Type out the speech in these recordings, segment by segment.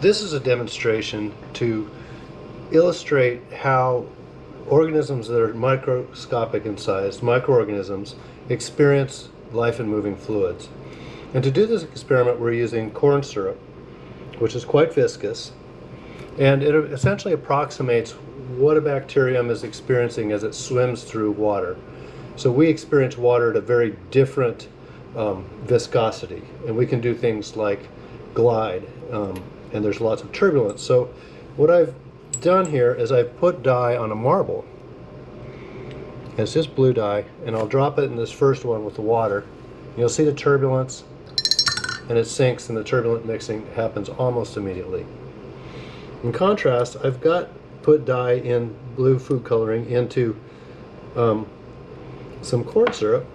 This is a demonstration to illustrate how organisms that are microscopic in size, microorganisms, experience life in moving fluids. And to do this experiment, we're using corn syrup, which is quite viscous, and it essentially approximates what a bacterium is experiencing as it swims through water. So we experience water at a very different viscosity, and we can do things like glide, and there's lots of turbulence. So what I've done here is I've put dye on a marble. It's just blue dye, and I'll drop it in this first one with the water. You'll see the turbulence, and it sinks, and the turbulent mixing happens almost immediately. In contrast, I've put dye in blue food coloring into some corn syrup,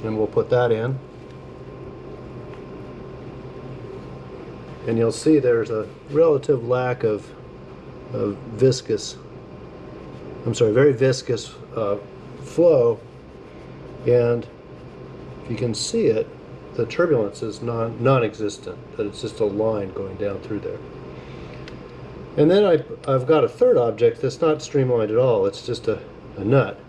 and we'll put that in. And you'll see there's a relative lack of viscous, very viscous flow, and if you can see it, the turbulence is non-existent, that it's just a line going down through there. And then I've got a third object that's not streamlined at all, it's just a nut.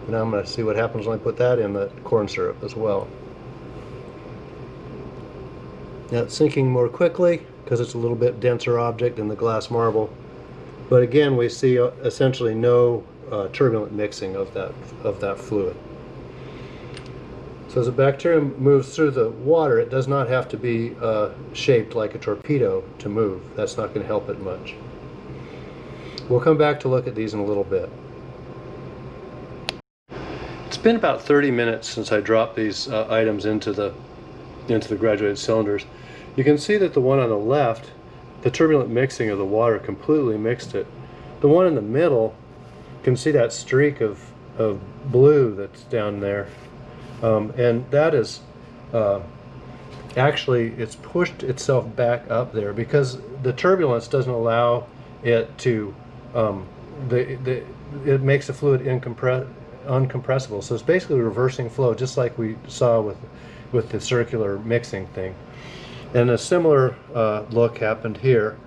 Now I'm going to see what happens when I put that in the corn syrup as well. Now it's sinking more quickly because it's a little bit denser object than the glass marble. But again, we see essentially no turbulent mixing of that fluid. So as a bacterium moves through the water, it does not have to be shaped like a torpedo to move. That's not going to help it much. We'll come back to look at these in a little bit. It's been about 30 minutes since I dropped these items into the graduated cylinders. You can see that the one on the left, the turbulent mixing of the water completely mixed it. The one in the middle, you can see that streak of blue that's down there. And that is actually, it's pushed itself back up there because the turbulence doesn't allow it to, it makes the fluid uncompressible. So it's basically reversing flow, just like we saw with the circular mixing thing. And a similar look happened here,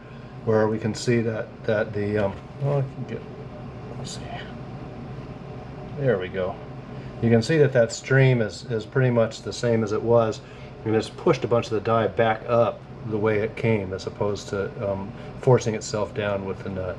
where we can see that the well, let's see. There we go. You can see that stream is pretty much the same as it was, and it's pushed a bunch of the dye back up the way it came, as opposed to forcing itself down with the nut.